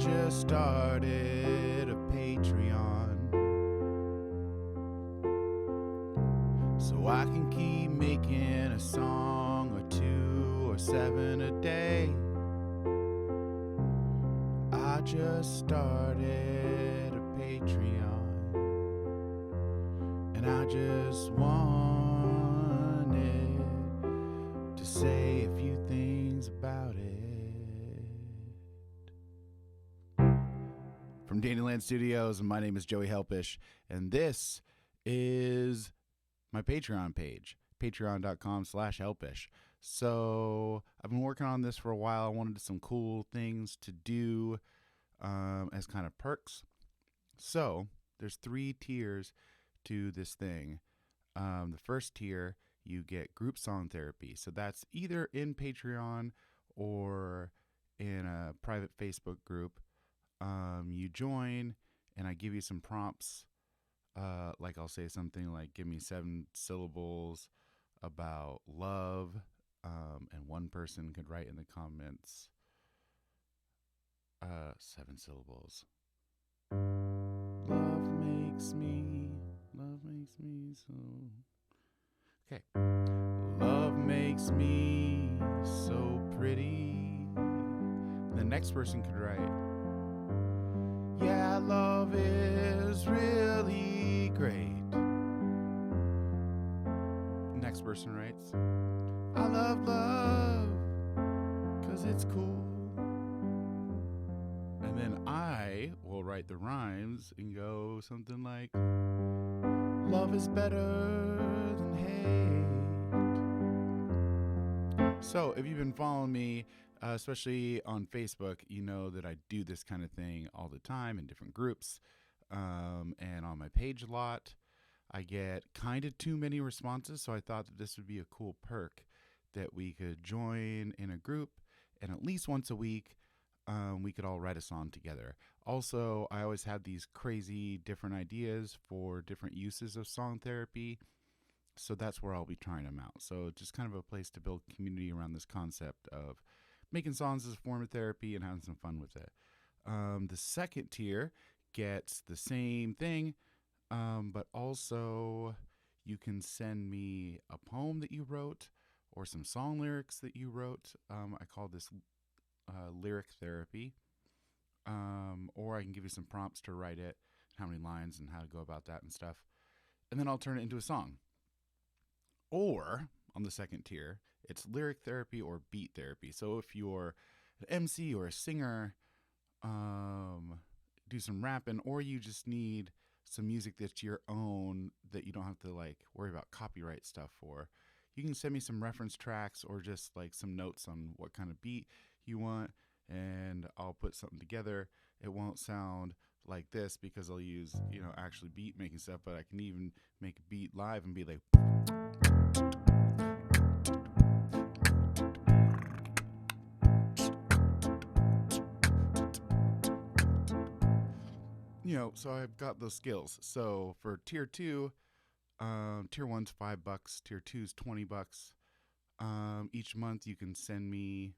just started a Patreon so I can keep making a song or 2 or 7 a day. I just started a Patreon and I just wanted to say a few things about it. From Dandyland Studios, my name is Joey Helpish, and this is my Patreon page, patreon.com/helpish. So I've been working on this for a while. I wanted some cool things to do as kind of perks. So there's 3 tiers to this thing. The first tier, you get group song therapy. So that's either in Patreon or in a private Facebook group. You join, and I give you some prompts. Like I'll say something like, give me 7 syllables about love. And one person could write in the comments 7 syllables. Love makes me so. Okay. Love makes me so pretty. The next person could write, yeah, love is really great. Next person writes, I love love, 'cause it's cool. And then I will write the rhymes and go something like, love is better than hate. So if you've been following me, especially on Facebook, you know that I do this kind of thing all the time in different groups. And on my page a lot. I get kind of too many responses, so I thought that this would be a cool perk that we could join in a group, and at least once a week, we could all write a song together. Also, I always have these crazy different ideas for different uses of song therapy, so that's where I'll be trying them out. So just kind of a place to build community around this concept of making songs as a form of therapy and having some fun with it. The second tier gets the same thing, but also you can send me a poem that you wrote or some song lyrics that you wrote. I call this lyric therapy. Or I can give you some prompts to write it, how many lines and how to go about that and stuff. And then I'll turn it into a song. Or on the second tier, it's lyric therapy or beat therapy. So if you're an MC or a singer, do some rapping, or you just need some music that's your own that you don't have to like worry about copyright stuff for, you can send me some reference tracks or just like some notes on what kind of beat you want, and I'll put something together. It won't sound like this because I'll use, actually beat making stuff, but I can even make a beat live and be like, so I've got those skills. So for tier 2, tier 1's $5, tier 2's $20. Each month you can send me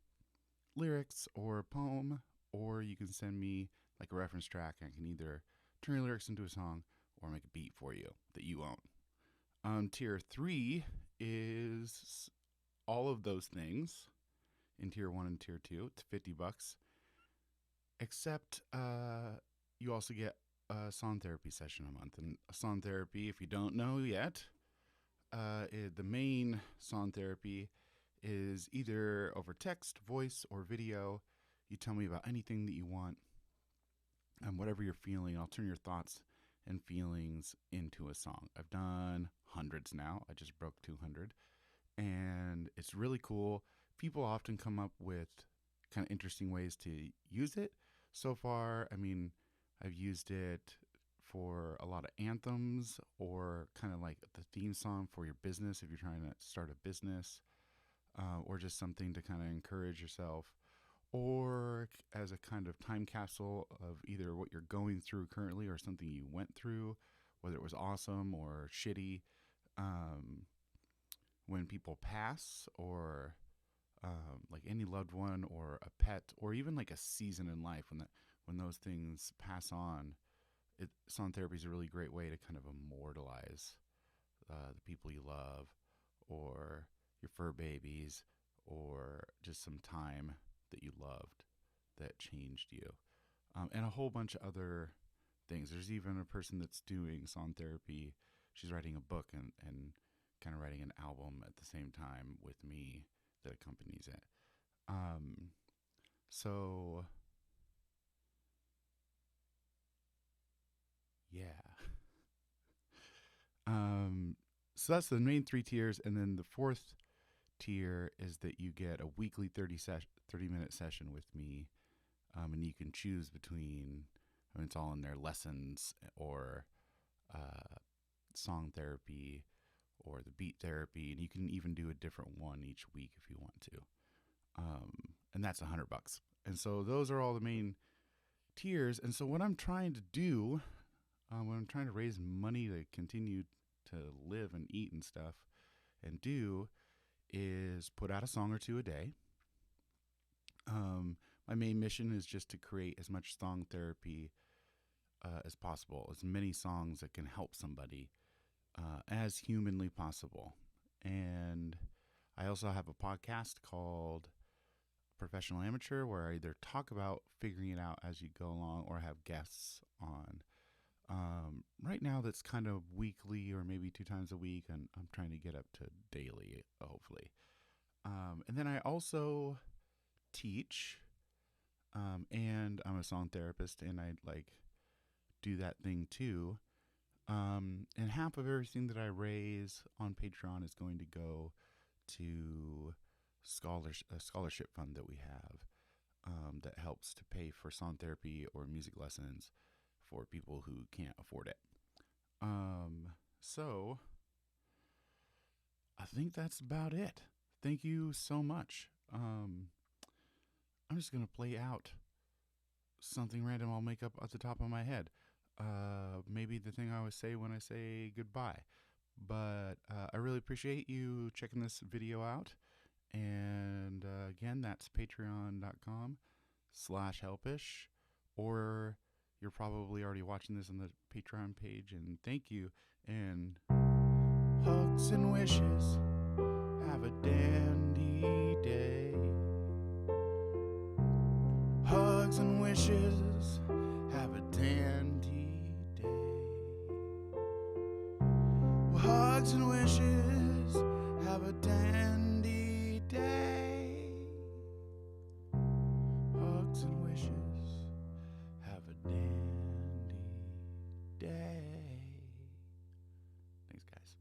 lyrics or a poem, or you can send me like a reference track. I can either turn your lyrics into a song or make a beat for you that you own. Tier 3 is all of those things in tier 1 and tier 2. It's $50. Except you also get a song therapy session a month. And song therapy, if you don't know yet, the main song therapy is either over text, voice, or video. You tell me about anything that you want and whatever you're feeling. I'll turn your thoughts and feelings into a song. I've done hundreds now. I just broke 200. And it's really cool. People often come up with kind of interesting ways to use it. So far, I've used it for a lot of anthems, or kind of like the theme song for your business if you're trying to start a business, or just something to kind of encourage yourself, or as a kind of time capsule of either what you're going through currently or something you went through, whether it was awesome or shitty. When people pass, or like any loved one or a pet, or even like a season in life when those things pass on, song therapy is a really great way to kind of immortalize the people you love, or your fur babies, or just some time that you loved that changed you, and a whole bunch of other things. There's even a person that's doing song therapy. She's writing a book and kind of writing an album at the same time with me that accompanies it. So yeah. So that's the main three tiers, and then the fourth tier is that you get a weekly 30-minute session with me, and you can choose between. I mean, it's all in there: lessons or song therapy or the beat therapy, and you can even do a different one each week if you want to. And that's $100. And so those are all the main tiers. And so what I'm trying to do, when I'm trying to raise money to continue to live and eat and stuff and do, is put out a song or two a day. My main mission is just to create as much song therapy as possible, as many songs that can help somebody as humanly possible. And I also have a podcast called Professional Amateur, where I either talk about figuring it out as you go along or have guests on. Right now, that's kind of weekly or maybe 2 times a week, and I'm trying to get up to daily, hopefully. And then I also teach, and I'm a song therapist, and I do that thing too. And half of everything that I raise on Patreon is going to go to a scholarship fund that we have, that helps to pay for song therapy or music lessons for people who can't afford it. So I think that's about it. Thank you so much. I'm just going to play out something random I'll make up at the top of my head. Maybe the thing I always say when I say goodbye. But I really appreciate you checking this video out. And again, that's patreon.com/helpish. Or you're probably already watching this on the Patreon page. And thank you. And hugs and wishes. Have a dandy day. Hugs and wishes. Have a dandy day. Hugs and wishes. Have a dandy day. Hugs and wishes. Have a dandy day. Thanks, guys.